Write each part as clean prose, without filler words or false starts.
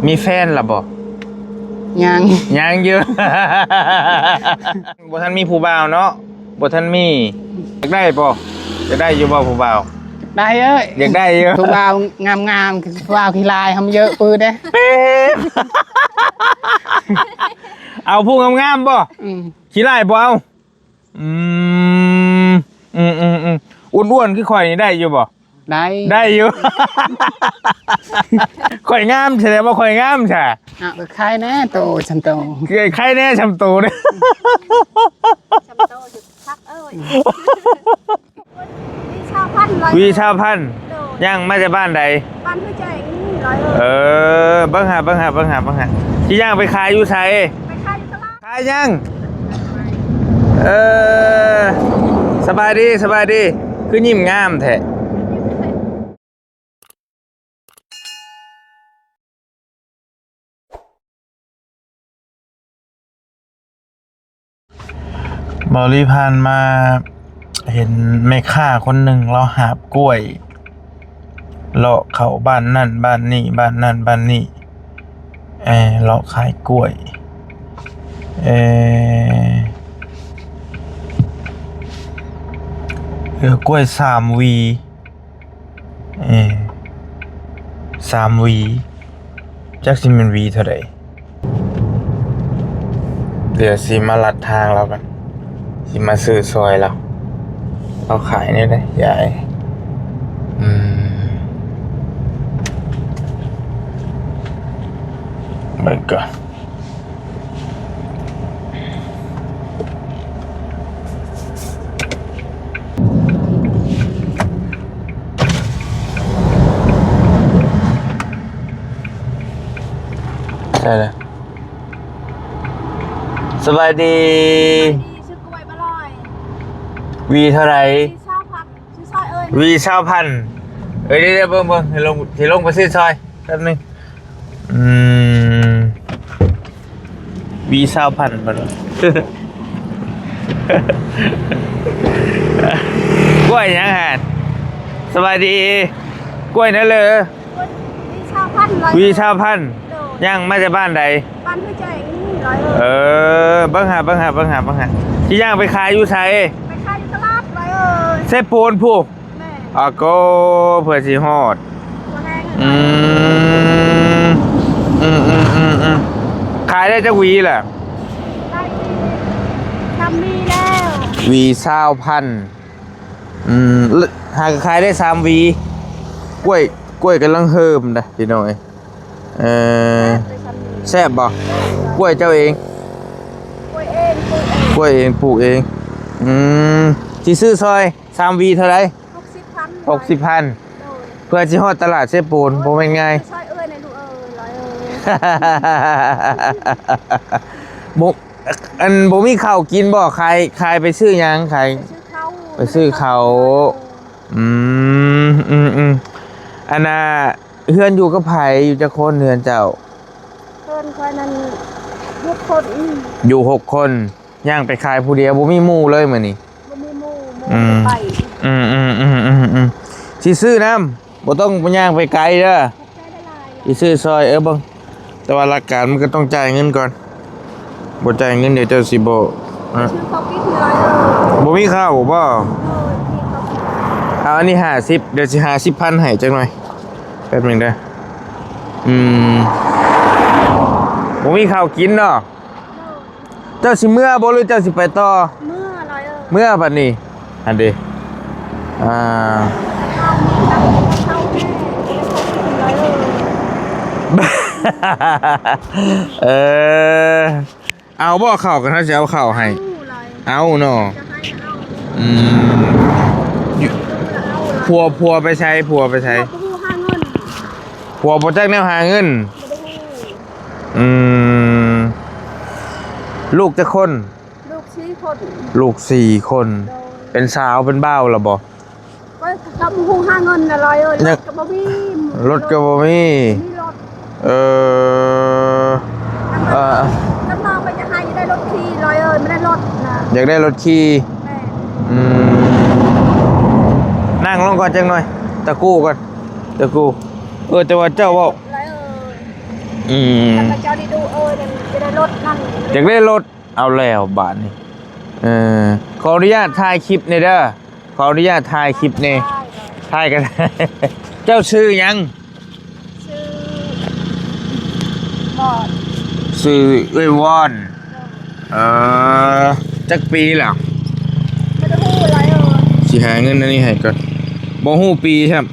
มีแฟนล่ะบ่ยังเยอะบ่ทันมีผู้บ่าวเนาะบ่ทันมีอยากได้บ่จะได้อยู่บ่ผู้บ่าวได้เอ้ยอยากได้เยอะผู้บ่าวงามผู้บ่าวขี้ลายทำเยอะปืนเด้เอาผู้งามๆบ่ขี้ลายบ่เอาอ้วนๆคือข่อยนี่ได้อยู่บ่ได้อยู่ข่อยงามแสดงว่าข่อยงามใช่ใครแน่โตฉันโตใครแน่ชำโตเนี่ยชำโตจุดพักวีชาวพันย่างมาจากบ้านใดบ้านผู้ใจร้อยเบิ้งหาที่ย่างไปขายอยู่ไสไปขายตลาดขายย่างสบายดีคือยิ้มงามแท้บริพานมาเห็นแม่ค้าคนหนึ่งเราหาบกล้วยเลาะเขาบ้านนั่นบ้านนี่บ้านนั่นบ้านนี่เลาะขายกล้วยกล้วย3 วี3 วีจักสิมันวีเท่าไหร่เดี๋ยวสิมาลัดทางเรากันสิมาซื้อซอยเราขายนี่เลยยายเบิกก่อนใช่เลยสบายดีชื่อกล้วยบลอยวีเท่าไหร่ชื่อซอยเอ้ยวีชาวพันเดี๋ยวเบิ่งให้ลงไปซื้อซอยแป๊บนึงวีชาวพันบ่กล้วยยังหาสบายดีกล้วยนั่นเลยวีชาวพันย่างมาจากบ้านใดบ้านผู้ใจร้อยเบิ่งหาที่ย่างไปขายอยู่ไสไปขายตลาดร้อยเซโปนผู้ก็เพื่อสิฮอดขายได้จักวีล่ะทำมีแล้ววี20,000หากขายได้3 วีกล้วยกำลังเฮิมนะพี่น้อยแซ่บบ่กล้วยเจ้าเองกล้วยเองปลูกเองที่ซื้อซอย3 วีเท่าไหร่60,000เพื่อสิฮอดตลาดเซโปนบ่แม่นง่ายซอยเอ้ยในลูกร้อยบ่มีข้าวกินบ่ขายไปซื้อหยังขายไปซื้อข้าวอันน่ะเฮือนอยู่กับไผอยู่จักคนเฮือนเจ้าเฮือนค่อยนั้น6 คนอยู่6 คนย่างไปขายผู้เดียวบ่มีหมู่เลยมื้อนี้บ่มีหมู่ไปสิซื้อน้ำบ่ต้องย่างไปไกลเด้อสิซื้อซอยเบิ่งแต่ว่าหลักการมันก็ต้องจ่ายเงินก่อนบ่จ่ายเงินเดี๋ยวเจ้าสิบ่ชื่อเขาคิดร้อยบ่มีข้าวบ่เอาอันนี้50เดี๋ยวสิ50,000ให้จังหน่อยแป๊บนึงเด้อบ่มีข้าวกินเนาะเจ้าสิเมื่อบ่หรือเจ้าสิไปต่อเมื่อบัดนี้อันเด้เอาบ่เข้ากันถ้าจะเอาเข้าให้เอาเนาะผัวไปใช้ผัวบ่จักแนวหาเงินลูกจะคนลูก4 คนเป็นสาวเป็นบ่าวล่ะบ่ก็ทำหูหาเงินน่ะร้อยรถก็บ่มีรถก็บ่มีกำลังไปจะให้ได้รถขี่ร้อยไม่ได้รถนะอยากได้รถขี่นั่งลงก่อนจังหน่อยตะกู้ก่อนตะกู้แต่ว่าเจ้าว่า ถ้าพระเจ้าได้ดูจะได้รถนั่น อยากได้รถเอาแล้วบาทนี่ขออนุญาตถ่ายคลิปนี่เด้อขออนุญาตถ่ายคลิปนี่ถ่ายกัน เจ้าชื่อยัง ชื่อบอด ชื่อเอ้ยวอนจักปีแล้ว ไม่ได้พูดอะไรสิหาเงินอันนี้ให้ก่อนบ่ฮู้ปีครับ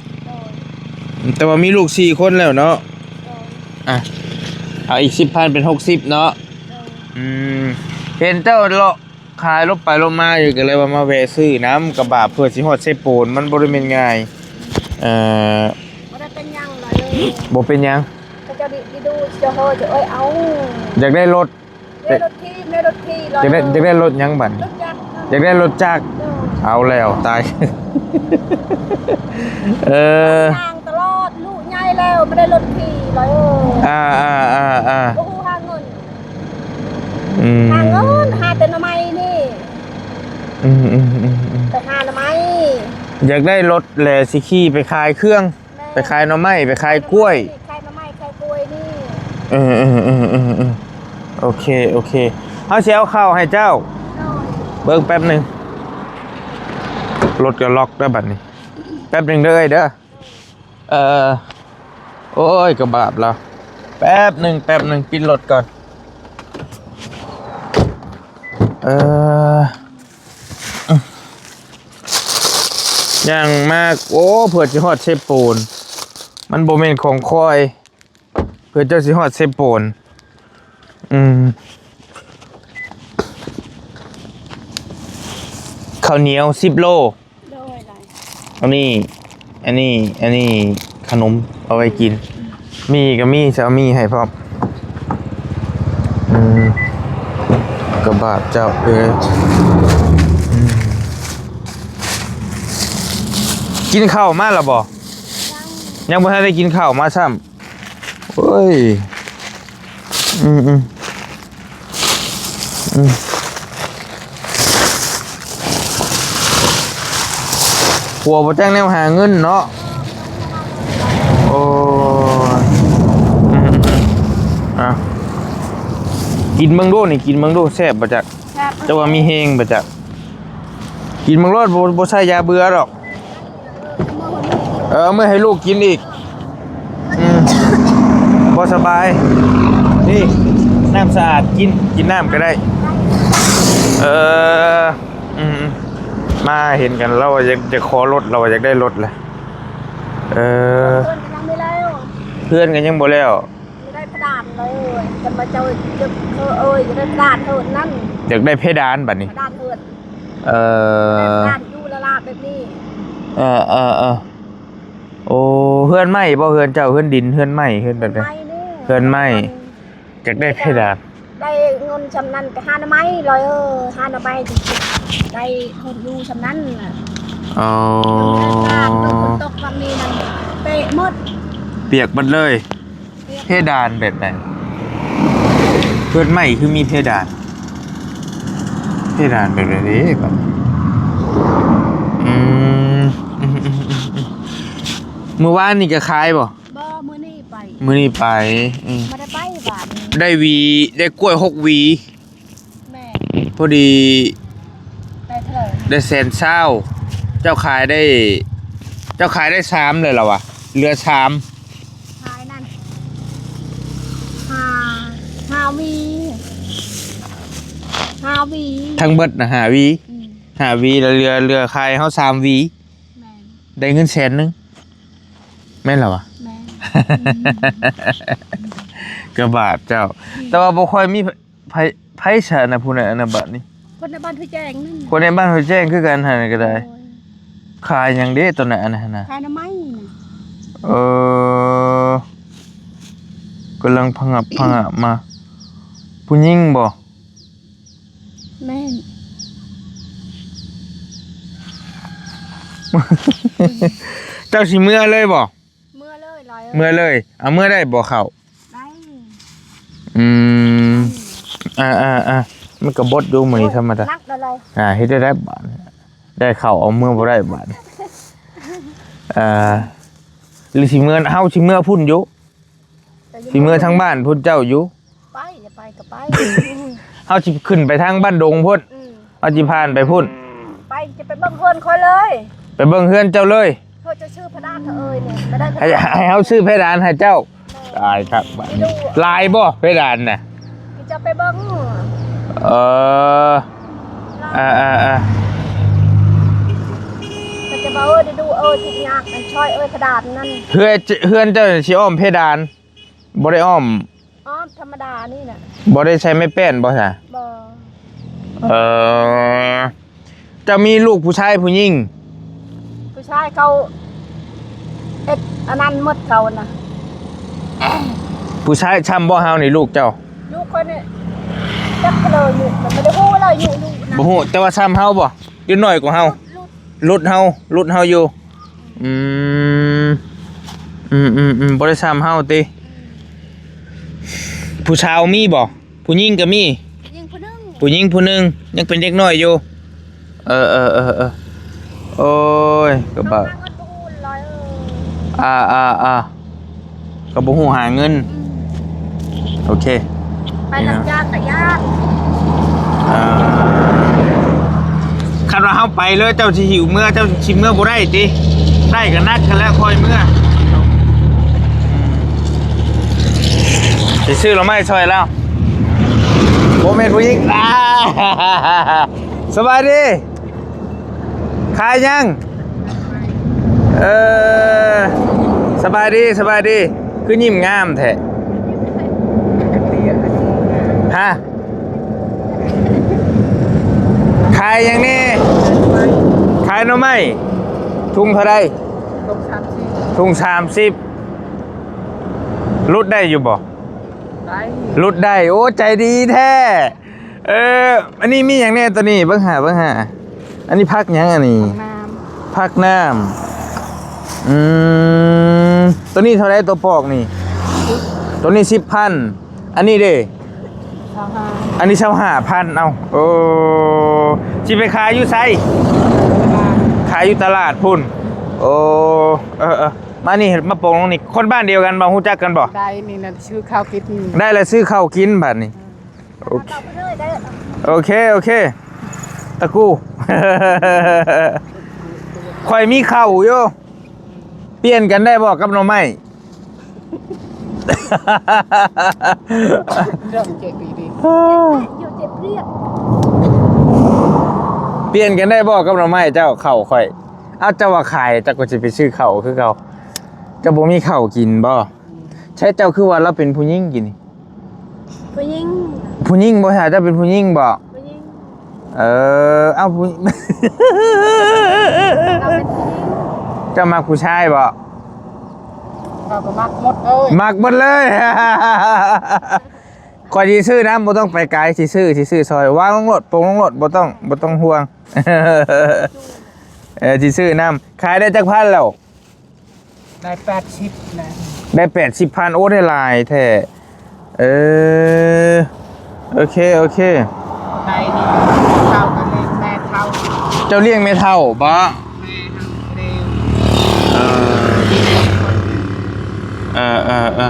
แต่ว่ามีลูก4คนแล้วเนาะอ่ะเอาอีก 10,000 เป็น60เนาะเห็นเจ้าเลาะขายรถไปรถมาอยู่ก็เลยว่ามาแวะซื้อน้ำกระบะเพื่อสิฮอดเซโปนมันบ่ได้แม่นง่ายไม่ได้เป็นยังเลย บ่เป็นหยัง พระเจ้าได้ดูจะจะเอา อยากได้รถ ได้รถที่ได้รถที่ อยากได้รถหยังบัด รถจักร อยากได้รถจักรเอาแล้วตาย ทางตลอดลูกใหญ่แล้วไม่ได้รถที่เลยโอ้โหหาเงินหาแต่หน่อไม้นี่แต่หาหน่อไม้ อยากได้รถแหล่สิขี่ไปขายเครื่องไปขายหน่อไม้ไปขายกล้วย ขายหน่อไม้ขายกล้วยนี่โอเคเอาสิเอาเข้าให้เจ้าเบิ่งแป๊บนึงรถก็ล็อกได้บัดนี้แป๊บนึงเด้อเด้อโอ้ยกระบาดแล้วแป๊บนึงปิดรถก่อนอย่างมากโอ้เผื่อสิฮอดเซโปนมันบ่แม่นของคอยเผื่อเจ้าสิฮอดเซโปนข้าวเหนียว10 โลอันนี้ขนมเอาไว้กินมีก็มีจะเอามีให้พร้อมกระบาดเจ้ากินข้าวมาแล้วบ่ยังบ่ทันได้กินข้าวมาซ้ำเฮ้ยหัวบ่แจ้งแนวหาเงินเนาะโอ้กินเบิ่งดูนี่กินเบิ่งดูแซ่บบ่จักแต่ว่ามีแฮงบ่จักกินเบิ่งรอดบ่ใช่ยาเบื่อหรอกเมื่อให้ลูกกินอีกบ่สบายนี่น้ำสะอาดกินน้ำก็ได้มาเห็นกันเราจะขอรถเราอยากได้รถแหละเพื่อนกันยังบ่แล้วได้กระดานเลยจะมาเจ้าจะจะได้กระดานเถิดนั่นอยากได้เพดานบัดนี้กระดานเถิดกระดานยูละลาแบบนี้โอ้เพื่อนไหมบ่เพื่อนเจ้าเพื่อนดินเพื่อนไหมเพื่อนแบบนี้เพื่อนไหมอยากได้เพดานได้เงินชำนันกับ5 หน่อไม้เลย5 หน่อไม้ได้คนอยู่ชำนันอ๋อตกวันนี้นั่นเตะหมดเปียกหมดเลยเพดานแบบไหนเพื่อนไหมคือมีเพดานแบบนี้แบบเมื่อวานนี่ก็ขายบ่มื้อนี้ไปไม่ได้ไปบาทได้กล้วย6 หวีแม่พอดีได้เท่าไหร่ได้120,000เจ้าขายได้3เลยเหรอวะเหลือ3ขายนั่น5 หวีทั้งเบิดนะ5 หวีแล้วเรือขายเฮา3 หวีได้เงิน100,000แม่นเหรอวะกระบาดเจ้าแต่ว่าบ่ค่อยมีไผชานะผู้ใดอันนั้นบัดนี้คนในบ้านห้วยแจ้งนั่นคนในบ้านห้วยแจ้งคือกันหั่นก็ได้ขายหยังเด้ตัวนั้นน่ะขายหน่อไม้กำลังพังบมาผู้หญิงบ่แม่นเจ้าสิเมื่อเลยบ่เมื่อเลยเอาเมื่อได้บ่เข้าได้มันก็บดอยู่มื้อนี้ธรรมดาเฮ็ดได้บาทได้เข้าเอาเมื่อบ่ได้บาทหรือสิเมื่อเฮาสิเมื่อพุ่นอยู่แต่ สิเมื่อทั้งบ้านพุ่นเจ้าอยู่ ไปอย่าไปก็ไป เฮาสิขึ้นไปทางบ้านดงพุ่นเฮาสิผ่านไปพุ่น ไปจะไปเบิ่งเพื่อนคอยเลย ไปเบิ่งเฮือนเจ้าเลย เธอจะชื่อพระดานเธอเอ้ยเนี่ยไม่ได้ ให้เฮาซื้อเพดานให้เจ้าตายครับบัดนี้ลายบ่เพดานน่ะ จะไปเบิ่ง เอออ่า จะมาได้ดูทุกอย่างอันช่อยพระดานนั่น เฮือนเจ้าสิอ้อมเพดานบ่ได้อ้อม อ๋อธรรมดานี่น่ะ บ่ได้ใช้ไม้แป้นบ่ซะ บ่ จะมีลูกผู้ชายผู้หญิง ผู้ชายเขาอันนั้นมดเขานะ ผู้ชายช้ำบ่เฮานี่ลูกเจ้า ลูกคนนี้จักเลยอยู่แต่ไม่ได้พูดเลยอยู่ลูกนะ บ่ฮู้แต่ว่าช้ำเฮาบ่อยู่น้อยกว่าเฮา ลูก รุดเฮาอยู่บ่ได้ช้ำเฮาติผู้ชายมีบ่ผู้หญิงก็มี ยิงผู้นึง ผู้หญิงผู้หนึงยังเป็นเด็กน้อยอยู่โอ้ยก็บ่ น้องนางก็พูดลอยก็บ่ฮู้หาเงินโอเค ไปหลังยากแต่ยาก คันว่าเฮาไปเลยเจ้าสิหิวเมื่อเจ้าสิเมื่อบ่ได้ติได้ก็นักกันแล้วคอยเมื่อสิซื้อเราไม่ช่วยแล้วบ่แม่นผู้หญิงสบายดีขายยังสบายดีคือยิ้มงามแท้ฮะขายยังนี่ขายหน่อไม้ทุ่งเท่าไรทุ่ง30รุดได้อยู่บ่รุดได้โอ้ใจดีแท้อันนี้มีอย่างแน่ตัวนี้เบิ่งหาอันนี้พักยังอันนี้พักน้ำตัวนี้เท่าไรตัวปอกนี่ตัวนี้10,000อันนี้เด้อันนี้25,000เอาโอ้สิไปขายอยู่ไสขายอยู่ตลาดพุ่นโอ้มานี่มาโป่งนี่คนบ้านเดียวกันบ่ฮู้จักกันบ่ ได้นี่นะชื่อข้าวกิน ได้แล้วซื้อข้าวกินบัดนี้โอเค เอาไปเลยได้ โอเคตะกู ข่อยมีข้าวอยู่เปลี่ยนกันได้บ่กับหน่อไม้ เรื่องเจ็บดี อยู่เจ็บเรียก เปลี่ยนกันได้บ่กับหน่อไม้เจ้าข้าวข่อยเอาเจ้าว่าขายเจ้าก็สิไปซื้อข้าวคือเก่าเจ้าบ่มีข้าวกินบ่ใช่เจ้าคือว่าเราเป็นผู้หญิงกินนี่ ผู้หญิง ผู้หญิงบ่ใช่เจ้าเป็นผู้หญิงบ่ ผู้หญิง เอาผู้ เราเป็นผู้หญิง เจ้ามักผู้ชายบ่ ข้าวก็มักหมดเอ้ย มักหมดเลย ขอยสิซื้อน้ำบ่ต้องไปไกลสิซื้อซอยวางลงรถปงลงรถบ่ต้องห่วง สิซื้อน้ำขายได้จักพันแล้ว ได้80นะ ได้80,000โอ้ได้หลายแท้โอเค ได้นี่เท่ากันเลยแม่เท่า เจ้าเลี้ยงไม่เท่าบ่ แม่เร็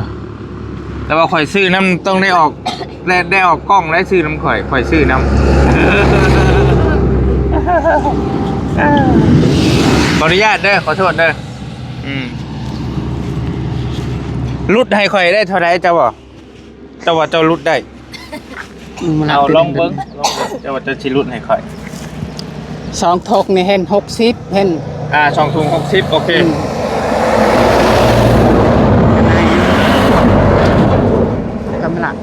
ว แต่ว่าข่อยซื้อน้ำต้องได้ออกได้ออกกล้องได้ซื้อน้ำข่อยซื้อน้ำ ขออนุญาตเด้อขอโทษเด้อรุดให้ข่อยได้เท่าไรเจ้าบ่เจ้าว่าเจ้ารุดได้เอาลองเบิ้งเจ้าว่าเจ้าชิรุดให้ข่อย 2 ทกนี่เห็น60เห็น 2 ถุง60โอเค กำลัง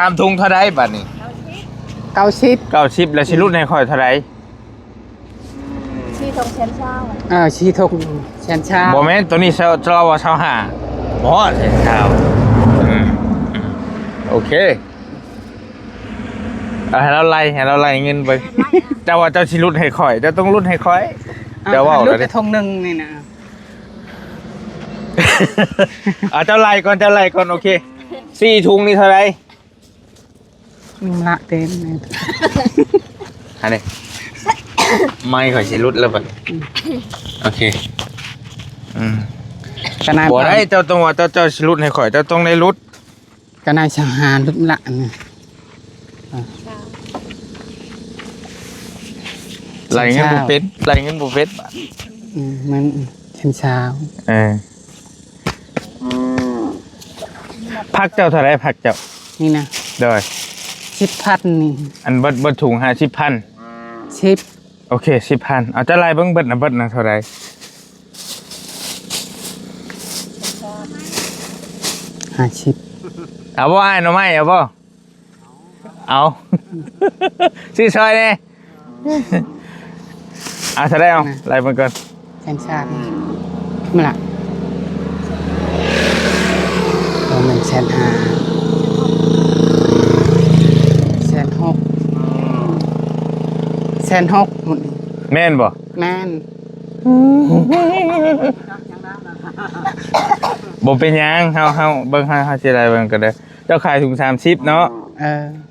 3 ถุงเท่าไรบัดนี้ 90 90แล้วชิรุดให้ข่อยเท่าไร ที่ทงเชนเช้า ชีทกแชนชา บ่แม่นตัวนี้เราว่า25บ่แสนเช้าโอเคให้เราไล่เงินไปเจ้าว่าเจ้าชิรุดให้ข่อยเจ้าต้องรุดให้ข่อยเจ้าว่า ลู แล้ ก ว ก ดิ ระทงหนึงนี่นะ เจ้าไล่ก่อนโอเค4 ถุงนี่เท่าไร ละเต็มเลย อันนี้ไม่ข่อยชิรุดแล้วบัดโอเค ก็นาย บ่ได้เจ้าต้องว่าเจ้าสิรุดให้ข่อยเจ้าต้องได้รุด ก็นายสังหารลุดละนี่ ไหลเงินบ่เป็นไหลเงินบ่เป็นบาด มันเช้าเช้า พักเจ้าเท่าไหร่พักเจ้า นี่นะ โดย 10,000นี่ อันเบิดถุง50,000 10 โอเค10,000เอาจะไล่เบิ่งเบิดน่ะเท่าไหร่ 50 เอาบ่อ้ายหน่อไม้เอาบ่เอา ซื้อซอยเด้เอาเท่าไหร่เอาไล่เบิ่งก่อน แสนชาติมาละเรามันแสนห้าแสนหกแสนหกหมดนี่ แม่นบ่ แม่น บ่เป็นหยังเฮาเบิ่งเฮาสิไล่เบิ่งก็ได้เจ้าขายถุง30เนาะ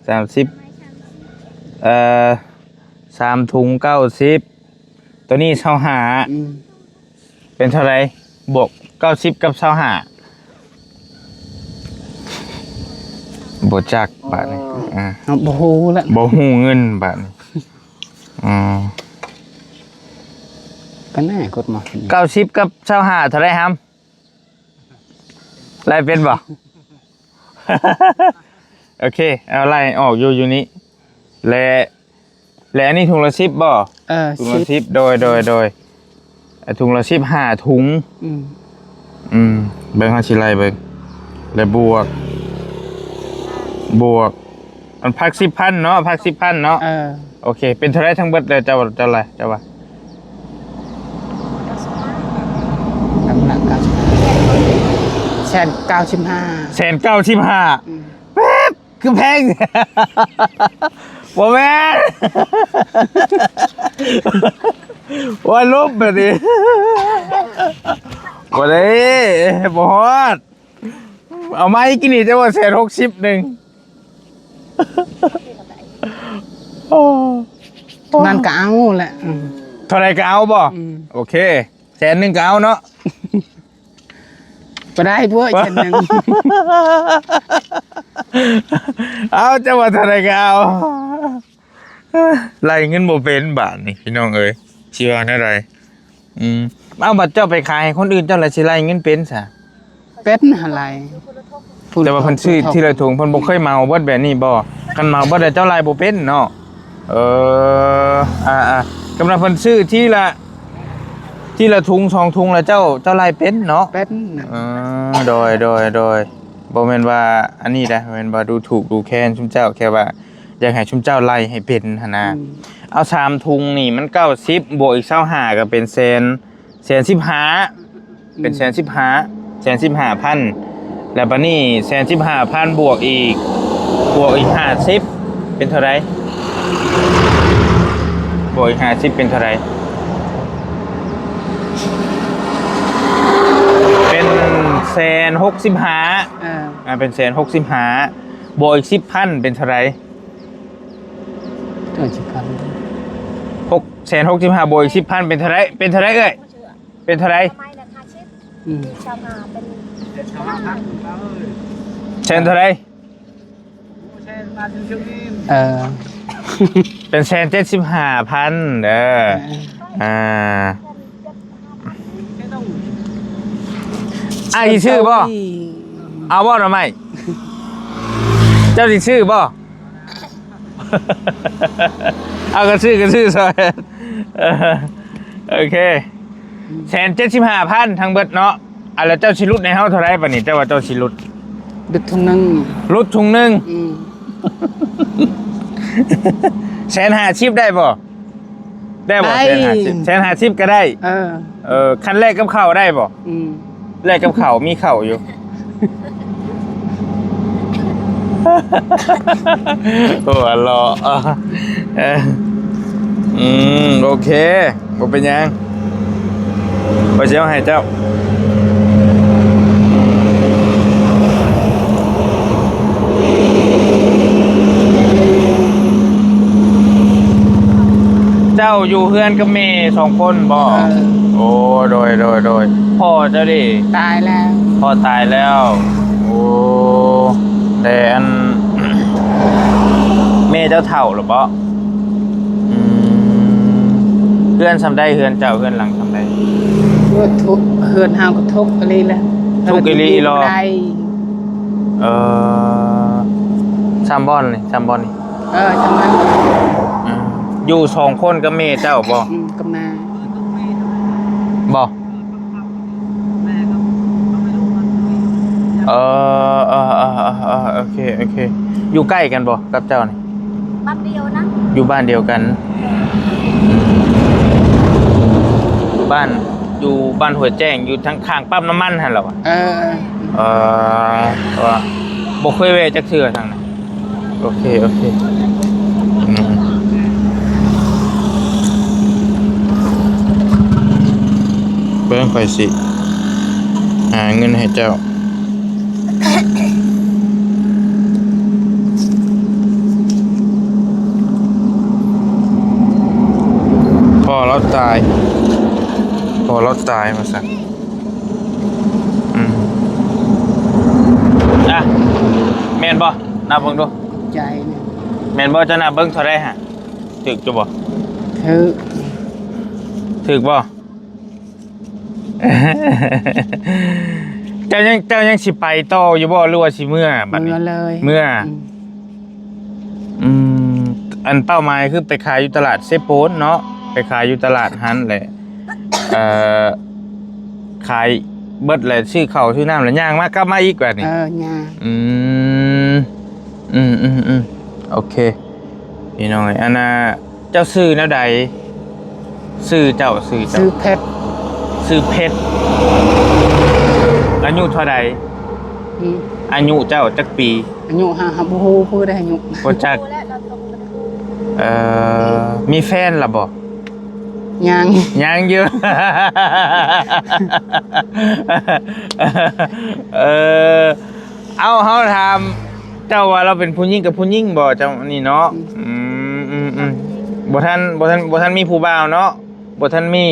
30 3ถุง90ตัวนี้25เป็นเท่าไหร่บวก90กับ25บ่จักบาทนี่เอาบ่ฮู้ละ บ่ฮู้เงินบาทนี่ก็น่ากดมา90กับ25เท่าไหร่ครับไล่เป็นบ่ โอเคเอาไล่ออกอยู่นี้และอันนี้ถุงละ10บ่ถุงละ10โดยถุงละ10 5ถุงเบิ่งเฮาสิไล่เบิ่งแล้วบวกมันพัก 10,000 เนาะพัก 10,000 เนาะโอเคเป็นเท่าไหร่ทั้งเบิดเลยเจ้าอะไรเจ้าว่า กำลัง195แป๊บคือแพง บ่แม่น ว่าลบแบบนี้บ่ได้บ่ฮอดเอามาอีกนี่จะว่า160นึง นั่นก็เอาแหละ เท่าไหร่ก็เอาบ่โอเค100,000ก็เอาเนาะ ก็ได้พวก1,000 เอาจะว่าเท่าไหร่ก็เอาไล่เงินบ่เป็นบาทนี่พี่น้องเอ้ยสิว่าแนวใดเอาบัตรเจ้าไปขายให้คนอื่นเจ้าละสิไล่เงินเป็นซะ เป็นอะไร แต่ว่าเพิ่นซื้อที่ละถุงเพิ่นบ่เคยเมาเบิดแบบนี้บ่คันเมาเบิดแล้วเจ้าไล่บ่เป็นเนาะกำลังเพิ่นซื้อที่ละถุง2ถุงแล้วเจ้าไล่เป็นเนาะ เป็นโดยบ่แม่นว่าอันนี้นะแม่นว่าดูถูกดูแค้นชุมเจ้าแค่ว่าอยากให้ชุมเจ้าไล่ให้เป็นหั่นนะเอา3ถุงนี่มัน90บวกอีก25ก็เป็น115เป็น115,000แล้วบัดนี้115,000บวกอีก50เป็นเท่าไหร่บวกอีก50เป็นเท่าไหร่เป็น165เป็น165บวกอีก10,000เป็นเท่าไหร่665บวกอีก10,000เป็นเท่าไหร่เอ้ยเป็นเท่าไหร่เท่าไหร่เป็น175,000เด้อสิชื่อบ่เอาบ่หรือไม่เจ้าสิชื่อบ่เอาก็ชื่อซอยโอเค175,000ทั้งเบิดเนาะแล้วเจ้าสิรุดในเฮาเท่าไหร่บัดนี้เจ้าว่าเจ้าสิรุดถุงนึงรุดถุงนึง150ได้บ่150ก็ได้คันแรกกับข้าวได้บ่แรกกับข้าวมีข้าวอยู่โอ้รอโอเคบ่เป็นหยังบ่สิเอาให้เจ้าเจ้าอยู่เฮือน านกับแม่2คนบ่โอ้โดยพ่อเจ้าดิ ตายแล้ว พ่อตายแล้วโอ้แต่อัน แม่เจ้าเฒ่าหรือเปล่าเพื่อนทำได้เพื่อนเจ้าเพื่อนหลังทำได้ ก็ทุกเฮือนเฮาก็ทุกอะไรแหละ ทุกข์อีหลีหรอ ได้ ซัมบอนนี่ จังมัน อยู่2คนกับแม่เจ้าบ่ กำนา บ่โอเคอยู่ใกล้กันบ่กับเจ้านี่ บ้านเดียวนะ อยู่บ้านเดียวกันอยู่บ้านหัวแจ้งอยู่ทั้งข้างปั๊มน้ำมันหั่นเหรอวะว่าบ่เคยแวะจักเทื่อทางนั้นโอเคเบิ่งค่อยสิหาเงินให้เจ้าพอเราตายมาสั่งแม่นบ่นับเบิ่งดู ใจเนี่ย แม่นบ่จะนับเบิ่งเท่าไรฮะถึกจะบ่ ถึกบ่ เจ้ายังสิไปต่ออยู่บ่หรือว่าสิเมื่อบัดนี้ เลย เมื่ออันเป้าหมายคือไปขายอยู่ตลาดเซโปนเนาะไปขายอยู่ตลาดฮั่นแหละขายเบิดแหละชื่อเขาชื่อน้ำแล้วย่างมากลับมาอีกแบบนี้ย่างโอเคพี่น้อยอันน่ะเจ้าซื้อแนวใดซื้อเพชรอายุเท่าใดอายุเจ้าจักปีอายุ5บ่ฮู้พูดได้อายุบ่จักมีแฟนล่ะบ่ยังเยอะเอาเขาถามเจ้าว่าเราเป็นผู้หญิงกับผู้หญิงบ่เจ้านี่เนาะบ่ท่านมีผู้บ่าวเนาะบ่ท่านมี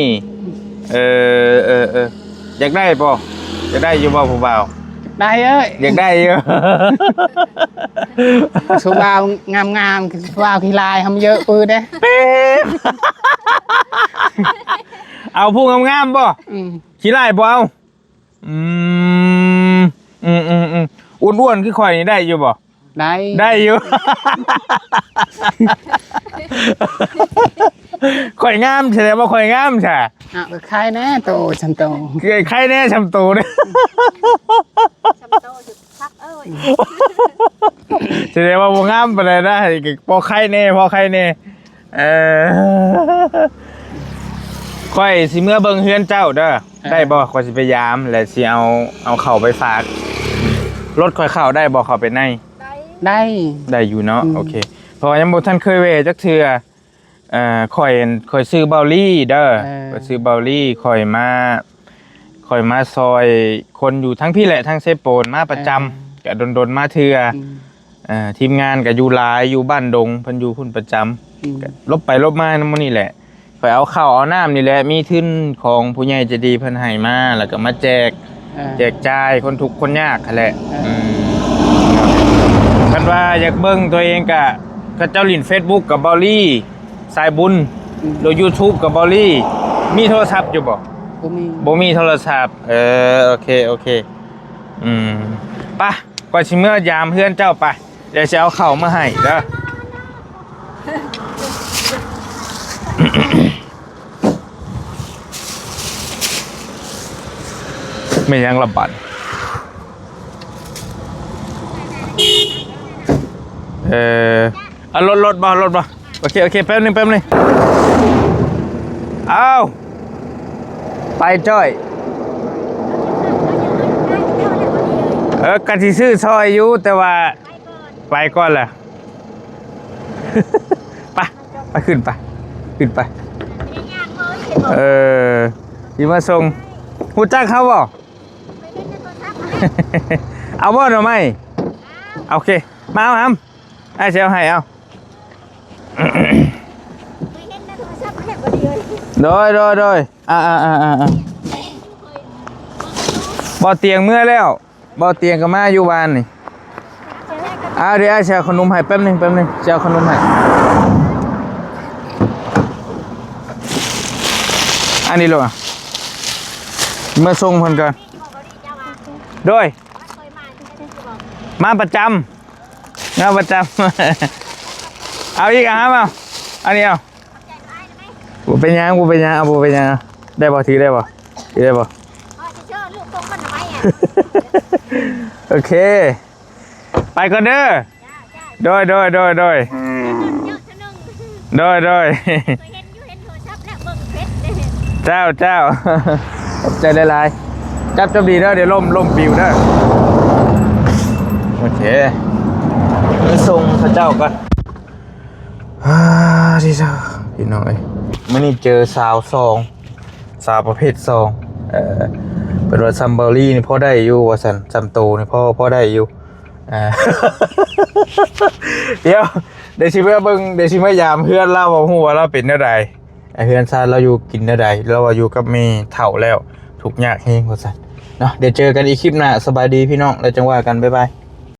อยากได้บ่อยากได้อยู่บ่ผู้บ่าวได้เอ้ยอยากได้เยอะผู้บ่าวงามๆผู้บ่าวขี้ลายทำเยอะปืนเด้เอาผู้งามๆบ่ขี้ลายบ่เอาอ้วนๆคือข่อยนี่ได้อยู่บ่ได้อยู่ข่อยงามใช่ไหมว่าข่อยงามใช่ใครแน่โตฉันโตใครแน่ฉันโตเนี่ยฉันโตจุดพักใช่ไหมว่าบ่งามไปเลยนะพอใครแน่ข่อยสิเมื่อเบิ่งเฮือนเจ้าเด้อได้บ่ข่อยสิไปยามและสิเอาเข้าไปฝากรถข่อยเข้าได้บ่เข้าไปในได้อยู่เนาะโอเคเพราะยังบ่ทันเคยเวจักเทื่อข่อยซื้อเบาลี่เด้อข่อยซื้อเบาลี่ข่อยมาซอยคนอยู่ทั้งพี่แหละทั้งเซโปนมาประจำก็ดนมาเทื่อทีมงานก็อยู่หลายอยู่บ้านดงเพิ่นอยู่พุ่นประจำก็ลบไปลบมานำมื้อนี้แหละข่อยเอาข้าวเอาน้ำนี่แหละมีทุนของผู้ใหญ่ใจดีเพิ่นให้มาแล้วก็มาแจกจ่ายคนทุกข์คนยากนั่นแหละคันว่าอยากเบิ่งตัวเองก็เจ้าลิน Facebook กับเบาลี่สายบุญโดย YouTube กับบอลลี่มีโทรศัพท์อยู่บ่มีโทรศัพท์โอเคป่ะก่อนสิเมื่อยามเพื่อนเจ้าไปเดี๋ยวจะเอาเข่ามาให้เด้อไม่ยังระบาดรถบ่โอเคแป๊บนึงเอาไปจ้อยกันที่ซื้อซอยอยู่แต่ว่าไปก่อนแหละไปขึ้นไปที่มาส่งหูจักเขาบ่เอาบ่หรือไม่โอเคมาเอาครับไอ้เชียวให้เอา โดยบ่เตียงเมื่อแล้วบ่เตียงก็มาอยู่บ้านนี่เดี๋ยวเชียวขนมให้แป๊บนึงเชียวขนมให้อันนี้ลูกเมื่อส่งเพิ่นก่อนโดยมาประจำเอาอีกอ่ะครับเอาอันนี้เอาบูเป็นยังเอาบูเป็นยังได้บ่ถือได้บ่โอเคไปก่อนเด้อโดยเจ้าขอบใจหลายๆจับดีเด้อเดี๋ยวล่มปิวเด้อโอเคไปส่งพระเจ้าก่อนที่เจ้าพี่น้อยมื่อนี้เจอสาวประเภท2เป็นว่าซัมเบอรี่นี่พ่อได้อยู่ว่าสันซัมโตนี่พ่อได้อยู่เดี๋ยวชิมเบิ่งเดี๋ยวชิมยามเพื่อนเล่าว่าฮู้ว่าเราเป็นเท่าใดเพื่อนซาเราอยู่กินเท่าใดเราว่าอยู่กับแม่เฒ่าแล้วทุกข์ยากเฮงว่าซั่นเนาะเดี๋ยวเจอกันอีกคลิปหน้าสบายดีพี่น้องแล้วจังว่ากันบ๊ายบาย